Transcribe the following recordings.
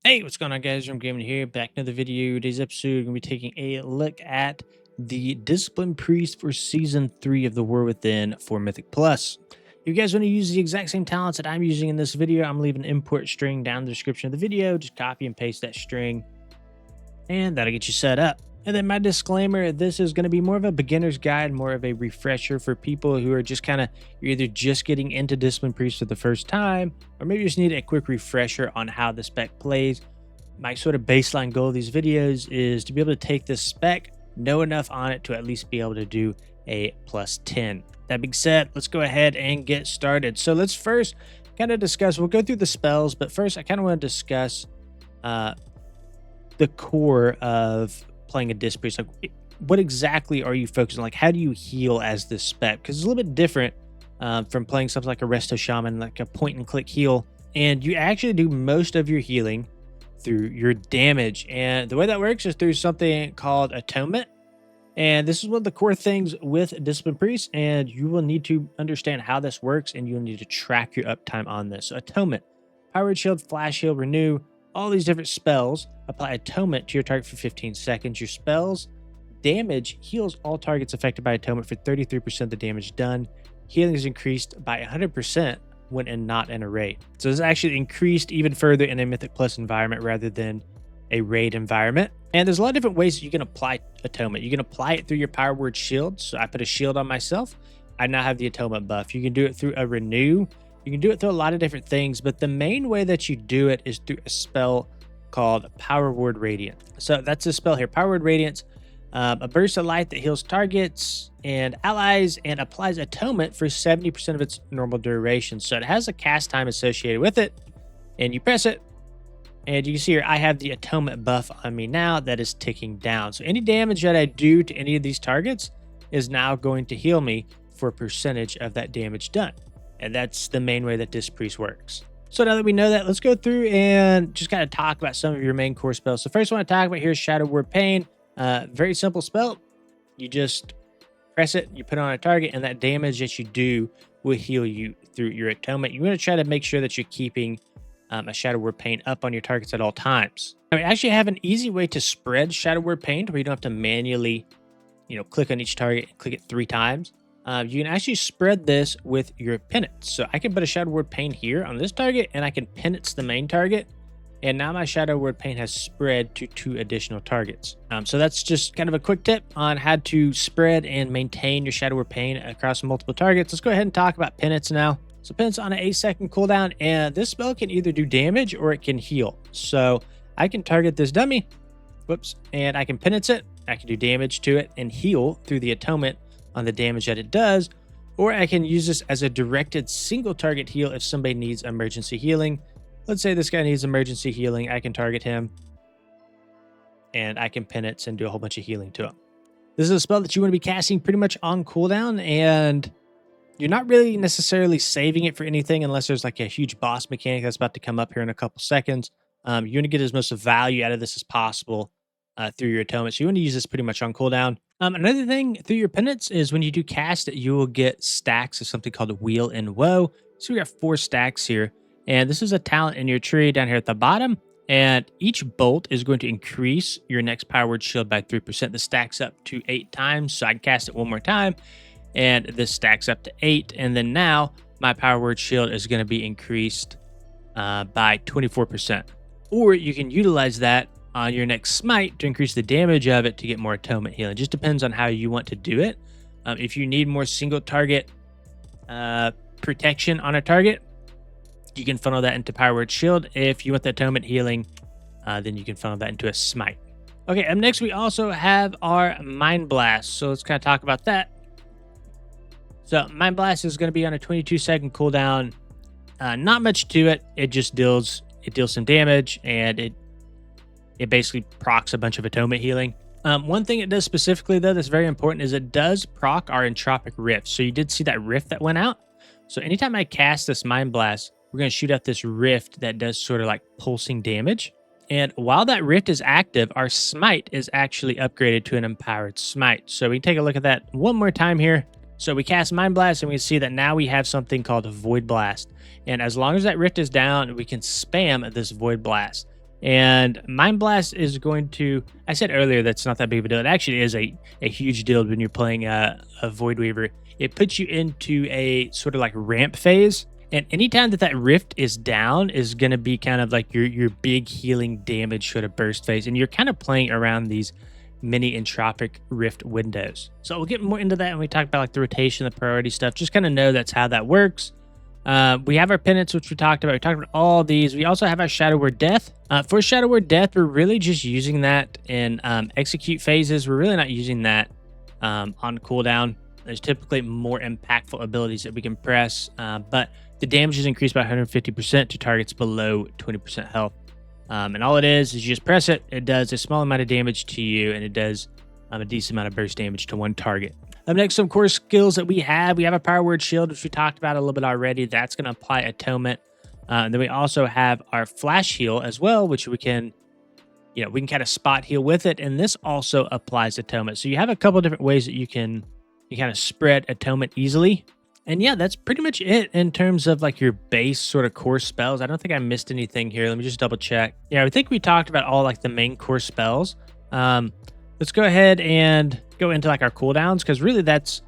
Hey, what's going on, guys? I'm Gaming here, back in another video. Today's episode, we're going to be taking a look at the Discipline Priest for Season 3 of the War Within for Mythic Plus. If you guys want to use the exact same talents that I'm using in this video, I'm leaving an import string down in the description of the video. Just copy and paste that string, and that'll get you set up. And then my disclaimer, this is going to be more of a beginner's guide, more of a refresher for people who are just you're either just getting into Discipline Priest for the first time, or maybe just need a quick refresher on how the spec plays. My sort of baseline goal of these videos is to be able to take this spec, know enough on it to at least be able to do a plus 10. That being said, let's go ahead and get started. So let's first kind of discuss, we'll go through the spells, but first I kind of want to discuss the core of playing a Disc Priest. Like, what exactly are you focusing on? Like, how do you heal as this spec? Because it's a little bit different from playing something like a Resto Shaman, like a point and click heal. And you actually do most of your healing through your damage. And the way that works is through something called Atonement. And this is one of the core things with Discipline Priest. And you will need to understand how this works, and you'll need to track your uptime on this. So Atonement, Power Shield, Flash Heal, Renew, all these different spells apply Atonement to your target for 15 seconds. Your spells damage heals all targets affected by Atonement for 33% of the damage done. Healing is increased by 100% when not in a raid. So it's actually increased even further in a Mythic Plus environment rather than a raid environment. And there's a lot of different ways you can apply Atonement. You can apply it through your Power Word Shield. So I put a shield on myself. I now have the Atonement buff. You can do it through a Renew. You can do it through a lot of different things, but the main way that you do it is through a spell called Power Word Radiance. So that's a spell here, Power Word Radiance. A burst of light that heals targets and allies and applies Atonement for 70% of its normal duration. So it has a cast time associated with it, and you press it, and you can see here I have the Atonement buff on me now that is ticking down. So any damage that I do to any of these targets is now going to heal me for a percentage of that damage done. And that's the main way that Disc Priest works. So now that we know that, let's go through and just kind of talk about some of your main core spells. So first I want to talk about here is Shadow Word Pain. Very simple spell. You just press it, you put it on a target, and that damage that you do will heal you through your Atonement. You want to try to make sure that you're keeping a Shadow Word Pain up on your targets at all times. I mean, actually have an easy way to spread Shadow Word Pain where you don't have to manually, click on each target and click it 3 times. You can actually spread this with your penance. So I can put a Shadow Word Pain here on this target, and I can penance the main target. And now my Shadow Word Pain has spread to 2 additional targets. So that's just kind of a quick tip on how to spread and maintain your Shadow Word Pain across multiple targets. Let's go ahead and talk about penance now. So penance on an 8-second cooldown, and this spell can either do damage or it can heal. So I can target this dummy, and I can penance it. I can do damage to it and heal through the Atonement on the damage that it does, or I can use this as a directed single target heal if somebody needs emergency healing. Let's say this guy needs emergency healing. I can target him, and I can penance and do a whole bunch of healing to him. This is a spell that you want to be casting pretty much on cooldown, and you're not really necessarily saving it for anything unless there's like a huge boss mechanic that's about to come up here in a couple seconds. You want to get as much value out of this as possible through your Atonement. So you want to use this pretty much on cooldown. Another thing through your penance is when you do cast it, you will get stacks of something called a Wheel in WoW. So we got 4 stacks here. And this is a talent in your tree down here at the bottom. And each bolt is going to increase your next Power Word Shield by 3%. This stacks up to 8 times. So I can cast it one more time, and this stacks up to 8. And then now my Power Word Shield is going to be increased by 24%. Or you can utilize that on your next smite to increase the damage of it to get more Atonement healing. It just depends on how you want to do it. If you need more single target protection on a target, you can funnel that into Power Word Shield. If you want the Atonement healing, then you can funnel that into a smite. Okay, up next we also have our Mind Blast. So let's kind of talk about that. So Mind Blast is going to be on a 22-second cooldown. Not much to it. It just deals some damage, and it basically procs a bunch of Atonement healing. One thing it does specifically, though, that's very important is it does proc our Entropic Rift. So you did see that rift that went out. So anytime I cast this Mind Blast, we're going to shoot out this rift that does sort of like pulsing damage. And while that rift is active, our smite is actually upgraded to an empowered smite. So we can take a look at that one more time here. So we cast Mind Blast, and we can see that now we have something called a Void Blast. And as long as that rift is down, we can spam this Void Blast. And Mind Blast is going to, I said earlier that's not that big of a deal. It actually is a huge deal when you're playing a Void Weaver. It puts you into a sort of like ramp phase. And anytime that rift is down is going to be kind of like your big healing damage sort of burst phase. And you're kind of playing around these mini entropic rift windows. So we'll get more into that when we talk about like the rotation, the priority stuff. Just kind of know that's how that works. We have our penance, which we talked about. We talked about all these. We also have our Shadow Word Death. For Shadow Word Death, we're really just using that in execute phases. We're really not using that on cooldown. There's typically more impactful abilities that we can press, but the damage is increased by 150% to targets below 20% health. And all it is you just press it. It does a small amount of damage to you, and it does a decent amount of burst damage to one target. Up next, some core skills that we have. We have a Power Word Shield, which we talked about a little bit already. That's going to apply Atonement. And then we also have our Flash Heal as well, which we can kind of spot heal with it. And this also applies Atonement. So you have a couple different ways that you kind of spread Atonement easily. And yeah, that's pretty much it in terms of like your base sort of core spells. I don't think I missed anything here. Let me just double check. Yeah, I think we talked about all like the main core spells. Let's go ahead and go into like our cooldowns, because really that's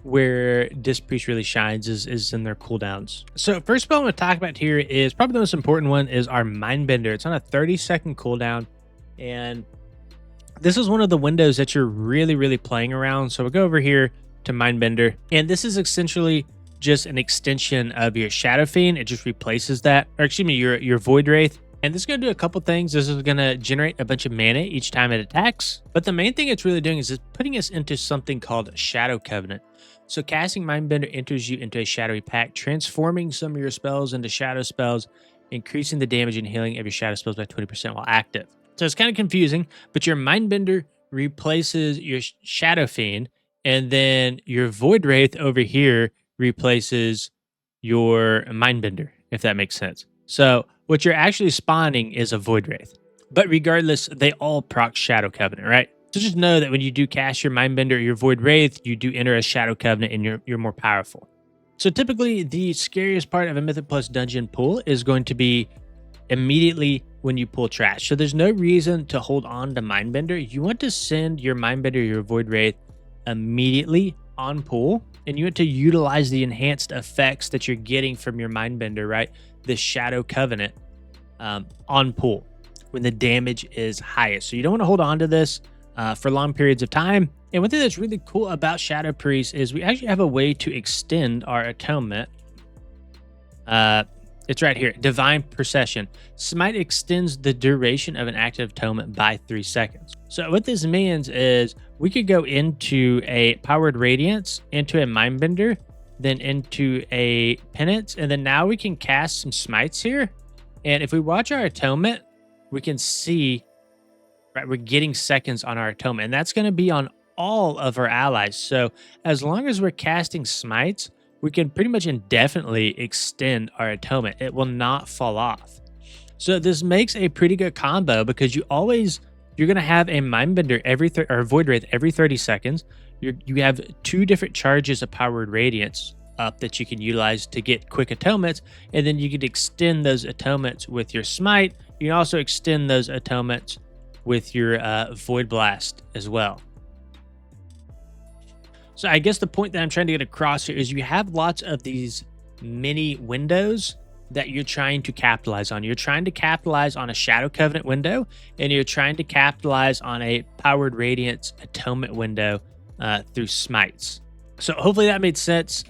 where Disc Priest really shines is in their cooldowns. So first spell I'm going to talk about here is probably the most important one, is our Mindbender. It's on a 30-second cooldown, and this is one of the windows that you're really playing around. So we'll go over here to Mindbender, and this is essentially just an extension of your Shadow Fiend. It just replaces that, or excuse me, your Void Wraith. And this is going to do a couple things. This is going to generate a bunch of mana each time it attacks. But the main thing it's really doing is it's putting us into something called Shadow Covenant. So casting Mindbender enters you into a shadowy pact, transforming some of your spells into shadow spells, increasing the damage and healing of your shadow spells by 20% while active. So it's kind of confusing, but your Mindbender replaces your Shadow Fiend, and then your Void Wraith over here replaces your Mindbender, if that makes sense. So what you're actually spawning is a Void Wraith. But regardless, they all proc Shadow Covenant, right? So just know that when you do cast your Mindbender or your Void Wraith, you do enter a Shadow Covenant and you're more powerful. So typically the scariest part of a Mythic Plus dungeon pull is going to be immediately when you pull trash. So there's no reason to hold on to Mindbender. You want to send your Mindbender or your Void Wraith immediately on pull, and you want to utilize the enhanced effects that you're getting from your Mindbender, right? The Shadow Covenant on pull when the damage is highest. So you don't want to hold on to this for long periods of time. And one thing that's really cool about Shadow Priest is we actually have a way to extend our Atonement. It's right here, Divine Procession. Smite extends the duration of an active Atonement by 3 seconds. So what this means is we could go into a Powered Radiance, into a Mindbender, then into a Penance, and then now we can cast some Smites here. And if we watch our Atonement, we can see, right, we're getting seconds on our Atonement, and that's going to be on all of our allies. So as long as we're casting Smites, we can pretty much indefinitely extend our Atonement. It will not fall off. So this makes a pretty good combo, because you're going to have a Mindbender or Void Wraith every 30 seconds. You have 2 different charges of Powered Radiance up that you can utilize to get quick Atonements, and then you can extend those Atonements with your Smite. You can also extend those Atonements with your Void Blast as well. So I guess the point that I'm trying to get across here is you have lots of these mini windows that you're trying to capitalize on. You're trying to capitalize on a Shadow Covenant window, and you're trying to capitalize on a Powered Radiance Atonement window through Smites. So hopefully that made sense.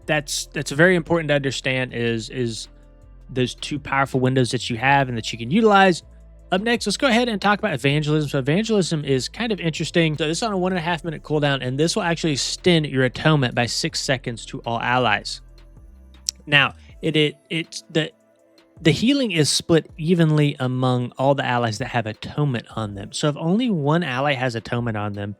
That's very important to understand is those 2 powerful windows that you have and that you can utilize. Up next, let's go ahead and talk about Evangelism. So Evangelism is kind of interesting. So this is on a 1.5 minute cooldown, and this will actually extend your Atonement by 6 seconds to all allies. Now, it's the healing is split evenly among all the allies that have Atonement on them. So if only one ally has Atonement on them,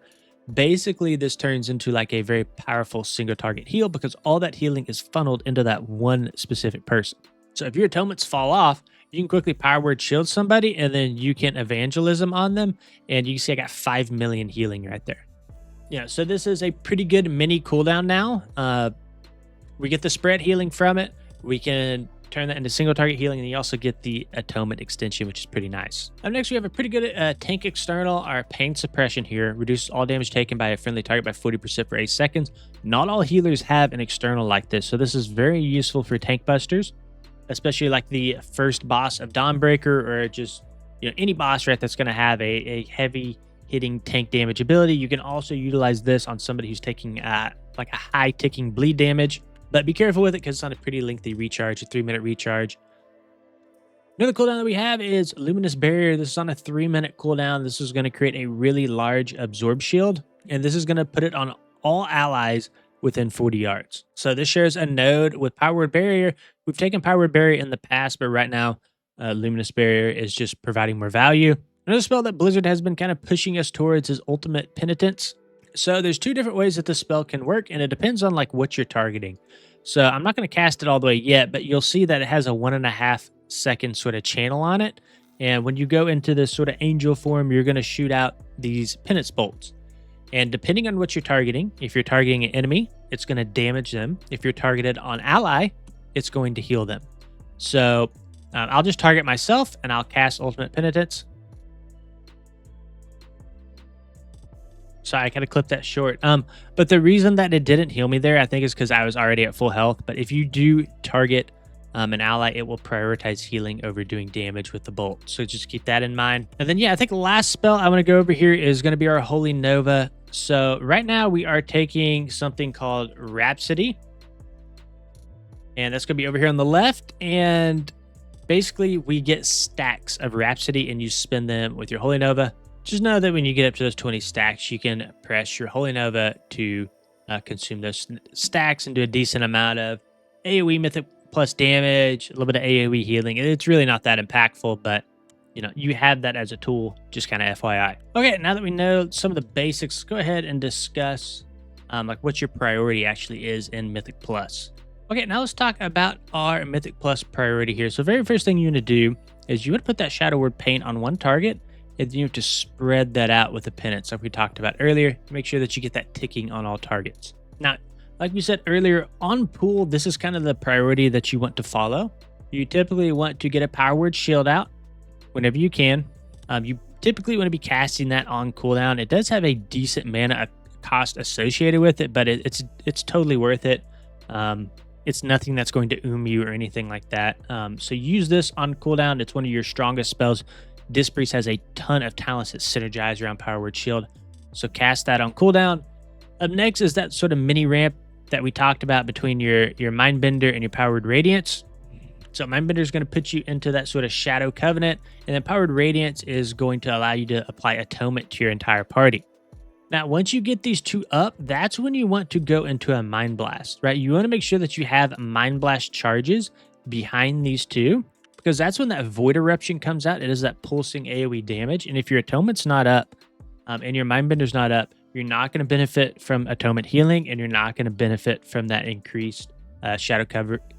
basically this turns into like a very powerful single target heal, because all that healing is funneled into that one specific person. So if your Atonements fall off, you can quickly Power Word Shield somebody, and then you can Evangelism on them, and you can see I got 5 million healing right there. Yeah, so this is a pretty good mini cooldown now. We get the spread healing from it. We can turn that into single target healing, and you also get the Atonement extension, which is pretty nice. Up next, we have a pretty good tank external. Our pain suppression here reduces all damage taken by a friendly target by 40% for 8 seconds. Not all healers have an external like this, so this is very useful for tank busters, especially like the first boss of Dawnbreaker, or just any boss, right, that's going to have a heavy hitting tank damage ability. You can also utilize this on somebody who's taking like a high ticking bleed damage, but be careful with it because it's on a pretty lengthy recharge, a 3-minute recharge. Another cooldown that we have is Luminous Barrier. This is on a 3-minute cooldown. This is going to create a really large absorb shield, and this is going to put it on all allies within 40 yards. So this shares a node with Power Word Barrier. We've taken Power Word Barrier in the past, but right now Luminous Barrier is just providing more value. Another spell that Blizzard has been kind of pushing us towards is Ultimate Penitence. So there's 2 different ways that this spell can work, and it depends on like what you're targeting. So I'm not going to cast it all the way yet, but you'll see that it has a 1.5 second sort of channel on it. And when you go into this sort of angel form, you're going to shoot out these penance bolts. And depending on what you're targeting, if you're targeting an enemy, it's going to damage them. If you're targeted on ally, it's going to heal them. So I'll just target myself and I'll cast Ultimate Penitence. So I kind of clipped that short. But the reason that it didn't heal me there, I think, is because I was already at full health. But if you do target an ally, it will prioritize healing over doing damage with the bolt. So just keep that in mind. And then, yeah, I think the last spell I want to go over here is going to be our Holy Nova. So right now we are taking something called Rhapsody. And that's going to be over here on the left. And basically we get stacks of Rhapsody and you spend them with your Holy Nova. Just know that when you get up to those 20 stacks, you can press your Holy Nova to consume those stacks and do a decent amount of AoE Mythic plus damage, a little bit of AoE healing. It's really not that impactful, but you have that as a tool, just kind of FYI. Okay, now that we know some of the basics, go ahead and discuss like what your priority actually is in Mythic Plus. Okay, now let's talk about our Mythic Plus priority here. So very first thing you want to do is you want to put that Shadow Word Paint on one target, and you have to spread that out with a penance like we talked about earlier. Make sure that you get that ticking on all targets. Now, like we said earlier, on pool, this is kind of the priority that you want to follow. You typically want to get a Power Word Shield out whenever you can. You typically want to be casting that on cooldown. It does have a decent mana cost associated with it, but it's totally worth it. It's nothing that's going to you or anything like that. So use this on cooldown. It's one of your strongest spells. Disc Priest has a ton of talents that synergize around Power Word Shield. So cast that on cooldown. Up next is that sort of mini ramp that we talked about between your Mindbender and your Power Word Radiance. So Mindbender is going to put you into that sort of Shadow Covenant, and then Power Word Radiance is going to allow you to apply Atonement to your entire party. Now, once you get these 2 up, that's when you want to go into a Mind Blast, right? You want to make sure that you have Mind Blast charges behind these 2, because that's when that Void Eruption comes out. It is that pulsing AoE damage. And if your Atonement's not up and your Mindbender's not up, you're not going to benefit from Atonement healing, and you're not going to benefit from that increased Shadow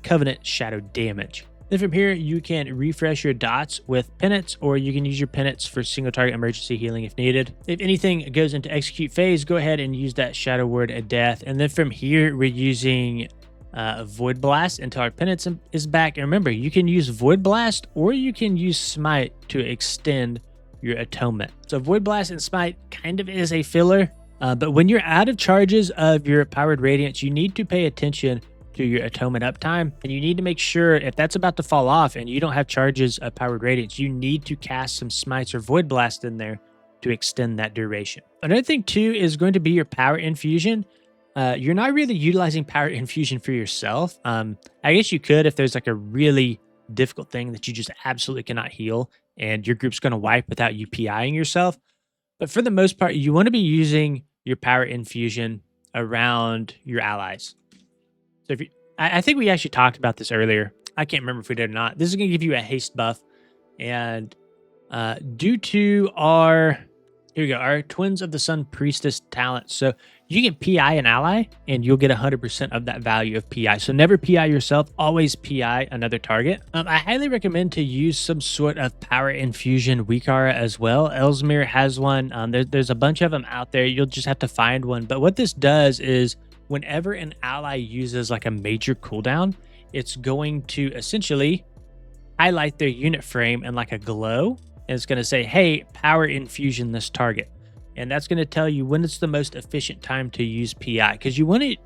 Covenant shadow damage. Then from here, you can refresh your dots with Penance, or you can use your Penance for single target emergency healing if needed. If anything goes into execute phase, go ahead and use that Shadow Word of Death. And then from here, we're using Void Blast until our Penance is back. And remember, you can use Void Blast or you can use Smite to extend your Atonement. So Void Blast and Smite kind of is a filler, but when you're out of charges of your Power Word Radiance, you need to pay attention to your Atonement uptime, and you need to make sure if that's about to fall off and you don't have charges of Power Word Radiance, you need to cast some Smites or Void Blast in there to extend that duration. Another thing too is going to be your Power Infusion. You're not really utilizing Power Infusion for yourself. I guess you could if there's like a really difficult thing that you just absolutely cannot heal and your group's going to wipe without you PIing yourself. But for the most part, you want to be using your Power Infusion around your allies. So if you, I think we actually talked about this earlier. I can't remember if we did or not. This is going to give you a haste buff. And due to our, here we go, our Twins of the Sun Priestess talent. So you can PI an ally and you'll get 100% of that value of PI. So never PI yourself, always PI another target. I highly recommend to use some sort of Power Infusion weak aura as well. Ellesmere has one. There's a bunch of them out there. You'll just have to find one. But what this does is whenever an ally uses like a major cooldown, it's going to essentially highlight their unit frame and like a glow. And it's going to say, hey, power infusion this target. And that's going to tell you when it's the most efficient time to use PI, because you want to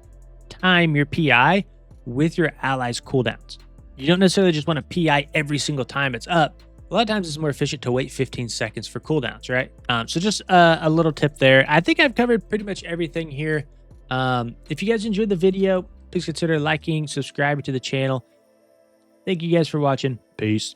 time your PI with your allies' cooldowns. You don't necessarily just want to PI every single time it's up. A lot of times it's more efficient to wait 15 seconds for cooldowns, right? So just a little tip there. I think I've covered pretty much everything here. If you guys enjoyed the video, please consider liking, subscribing to the channel. Thank you guys for watching. Peace.